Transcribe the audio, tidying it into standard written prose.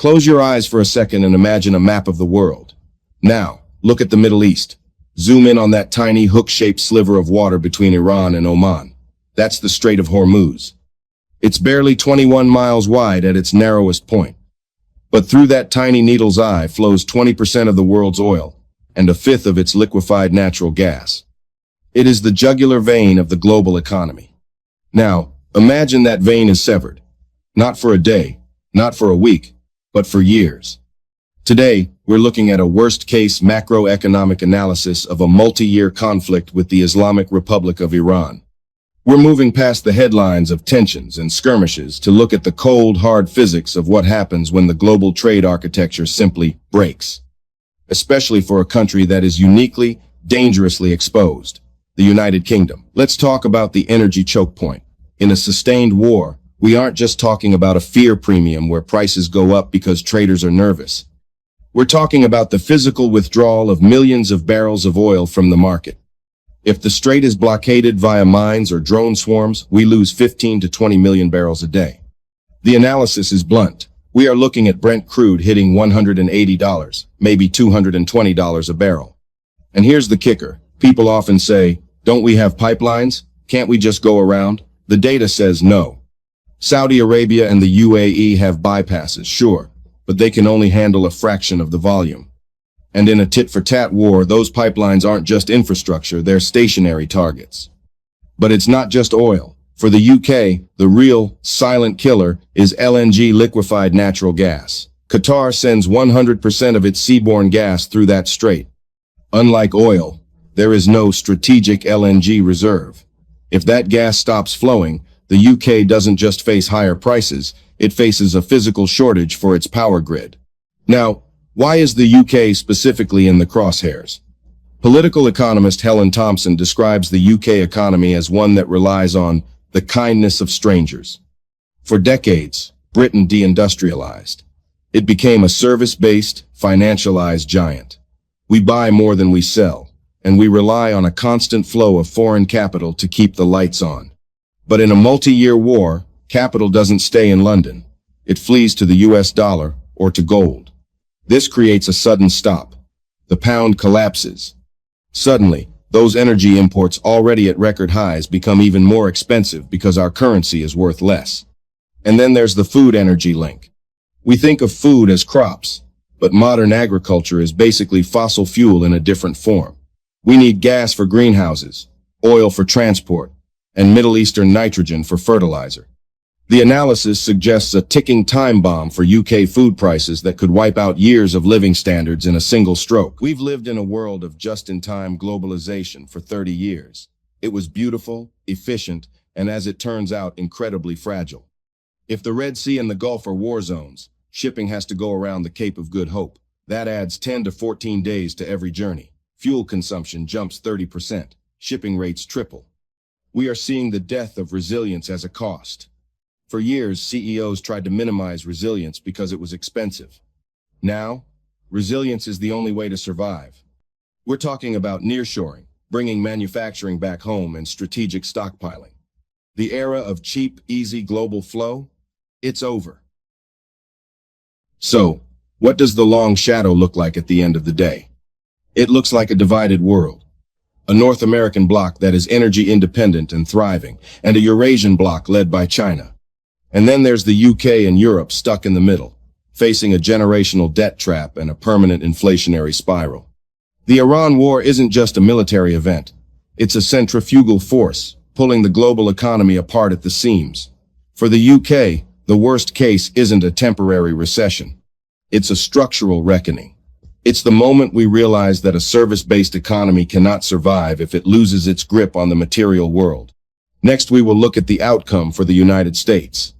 Close your eyes for a second and imagine a map of the world. Now, look at the Middle East. Zoom in on that tiny hook-shaped sliver of water between Iran and Oman. That's the Strait of Hormuz. It's barely 21 miles wide at its narrowest point. But through that tiny needle's eye flows 20% of the world's oil and a fifth of its liquefied natural gas. It is the jugular vein of the global economy. Now, imagine that vein is severed. Not for a day, not for a week, but for years. Today, we're looking at a worst-case macroeconomic analysis of a multi-year conflict with the Islamic Republic of Iran. We're moving past the headlines of tensions and skirmishes to look at the cold, hard physics of what happens when the global trade architecture simply breaks. Especially for a country that is uniquely, dangerously exposed, the United Kingdom. Let's talk about the energy choke point. In a sustained war, we aren't just talking about a fear premium where prices go up because traders are nervous. We're talking about the physical withdrawal of millions of barrels of oil from the market. If the strait is blockaded via mines or drone swarms, we lose 15 to 20 million barrels a day. The analysis is blunt. We are looking at Brent crude hitting $180, maybe $220 a barrel. And here's the kicker. People often say, don't we have pipelines? Can't we just go around? The data says no. Saudi Arabia and the UAE have bypasses, sure, but they can only handle a fraction of the volume. And in a tit-for-tat war, those pipelines aren't just infrastructure, they're stationary targets. But it's not just oil. For the UK, the real silent killer is LNG, liquefied natural gas. Qatar sends 100% of its seaborne gas through that strait. Unlike oil, there is no strategic LNG reserve. If that gas stops flowing, the UK doesn't just face higher prices, it faces a physical shortage for its power grid. Now, why is the UK specifically in the crosshairs? Political economist Helen Thompson describes the UK economy as one that relies on the kindness of strangers. For decades, Britain deindustrialized. It became a service-based, financialized giant. We buy more than we sell, and we rely on a constant flow of foreign capital to keep the lights on. But in a multi-year war, capital doesn't stay in London. It flees to the US dollar or to gold. This creates a sudden stop. The pound collapses. Suddenly, those energy imports already at record highs become even more expensive because our currency is worth less. And then there's the food energy link. We think of food as crops, but modern agriculture is basically fossil fuel in a different form. We need gas for greenhouses, oil for transport, and Middle Eastern nitrogen for fertilizer. The analysis suggests a ticking time bomb for UK food prices that could wipe out years of living standards in a single stroke. We've lived in a world of just-in-time globalization for 30 years. It was beautiful, efficient, and as it turns out, incredibly fragile. If the Red Sea and the Gulf are war zones, shipping has to go around the Cape of Good Hope. That adds 10 to 14 days to every journey. Fuel consumption jumps 30%. Shipping rates triple. We are seeing the death of resilience as a cost. For years, CEOs tried to minimize resilience because it was expensive. Now, resilience is the only way to survive. We're talking about nearshoring, bringing manufacturing back home, and strategic stockpiling. The era of cheap, easy global flow? It's over. So, what does the long shadow look like at the end of the day? It looks like a divided world. A North American bloc that is energy independent and thriving, and a Eurasian bloc led by China. And then there's the UK and Europe stuck in the middle, facing a generational debt trap and a permanent inflationary spiral. The Iran war isn't just a military event. It's a centrifugal force, pulling the global economy apart at the seams. For the UK, the worst case isn't a temporary recession. It's a structural reckoning. It's the moment we realize that a service-based economy cannot survive if it loses its grip on the material world. Next, we will look at the outcome for the United States.